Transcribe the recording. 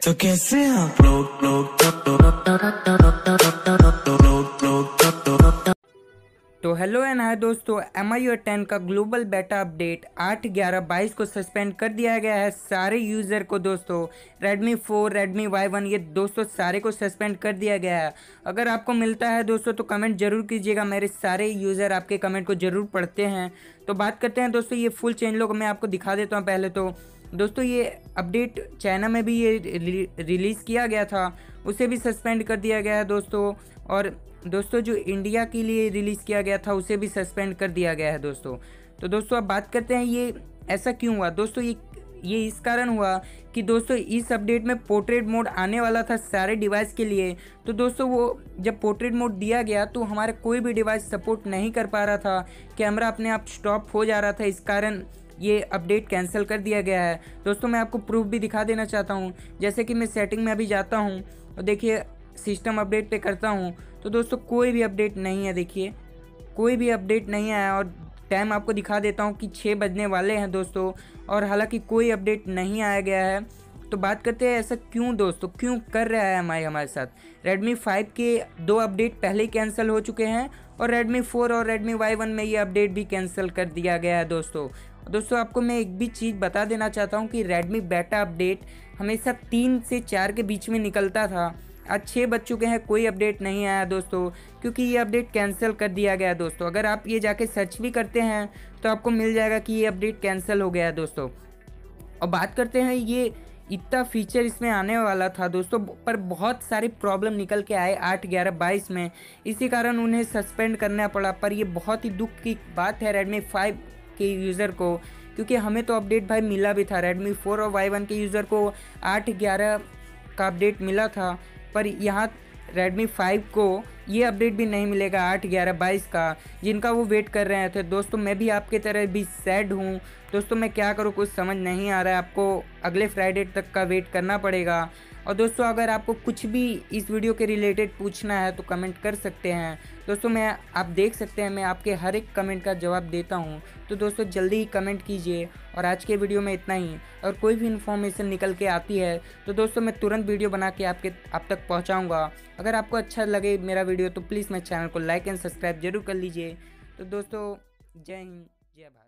तो कैसे आप तो हेलो एंड हाय दोस्तों, Miui10 का ग्लोबल बेटा अपडेट 8/11/22 को सस्पेंड कर दिया गया है सारे यूज़र को। दोस्तों Redmi 4, Redmi Y1 ये दोस्तों सारे को सस्पेंड कर दिया गया है। अगर आपको मिलता है दोस्तों तो कमेंट जरूर कीजिएगा, मेरे सारे यूज़र आपके कमेंट को ज़रूर पढ़ते हैं। तो बात करते हैं दोस्तों ये फुल चेंज लोग मैं आपको दिखा देता हूँ। पहले तो दोस्तों ये अपडेट चाइना में भी ये रिलीज़ किया गया था, उसे भी सस्पेंड कर दिया गया है दोस्तों। और दोस्तों जो इंडिया के लिए रिलीज़ किया गया था उसे भी सस्पेंड कर दिया गया है दोस्तों। तो दोस्तों अब बात करते हैं ये ऐसा क्यों हुआ। दोस्तों ये इस कारण हुआ कि दोस्तों इस अपडेट में पोर्ट्रेट मोड आने वाला था सारे डिवाइस के लिए। तो दोस्तों वो जब पोर्ट्रेट मोड दिया गया तो हमारे कोई भी डिवाइस सपोर्ट नहीं कर पा रहा था, कैमरा अपने आप स्टॉप हो जा रहा था, इस कारण ये अपडेट कैंसिल कर दिया गया है। दोस्तों मैं आपको प्रूफ भी दिखा देना चाहता हूँ। जैसे कि मैं सेटिंग में अभी जाता हूँ और देखिए सिस्टम अपडेट पे करता हूँ तो दोस्तों कोई भी अपडेट नहीं है, देखिए कोई भी अपडेट नहीं आया। और टाइम आपको दिखा देता हूँ कि 6 बजने वाले हैं दोस्तों, और हालांकि कोई अपडेट नहीं आया गया है। तो बात करते हैं ऐसा क्यों दोस्तों, क्यों कर रहा है हमारे साथ। Redmi 5 के 2 अपडेट पहले ही कैंसिल हो चुके हैं और Redmi 4 और Redmi Y1 में ये अपडेट भी कैंसिल कर दिया गया है दोस्तों आपको मैं एक भी चीज़ बता देना चाहता हूँ कि Redmi बेटा अपडेट हमेशा 3 से 4 के बीच में निकलता था। आज 6 बज चुके हैं, कोई अपडेट नहीं आया दोस्तों, क्योंकि ये अपडेट कैंसिल कर दिया गया है दोस्तों। अगर आप ये जाके सर्च भी करते हैं तो आपको मिल जाएगा कि ये अपडेट कैंसिल हो गया है दोस्तों। और बात करते हैं ये इतना फीचर इसमें आने वाला था दोस्तों, पर बहुत सारी प्रॉब्लम निकल के आए 8/11/22 में, इसी कारण उन्हें सस्पेंड करना पड़ा। पर ये बहुत ही दुख की बात है Redmi 5 के यूज़र को, क्योंकि हमें तो अपडेट भाई मिला भी था। Redmi 4 और Y1 के यूज़र को 8/11 का अपडेट मिला था, पर यहाँ Redmi 5 को ये अपडेट भी नहीं मिलेगा 8/11/22 का, जिनका वो वेट कर रहे थे दोस्तों। मैं भी आपके तरह भी सैड हूँ दोस्तों, मैं क्या करूँ कुछ समझ नहीं आ रहा है। आपको अगले फ्राइडे तक का वेट करना पड़ेगा। और दोस्तों अगर आपको कुछ भी इस वीडियो के रिलेटेड पूछना है तो कमेंट कर सकते हैं दोस्तों। आप देख सकते हैं मैं आपके हर एक कमेंट का जवाब देता हूं। तो दोस्तों जल्दी ही कमेंट कीजिए। और आज के वीडियो में इतना ही। और कोई भी इन्फॉर्मेशन निकल के आती है तो दोस्तों मैं तुरंत वीडियो बना के आप तक पहुंचाऊंगा। अगर आपको अच्छा लगे मेरा वीडियो तो प्लीज़ मेरे चैनल को लाइक एंड सब्सक्राइब जरूर कर लीजिए। तो दोस्तों जय हिंद, जय भारत।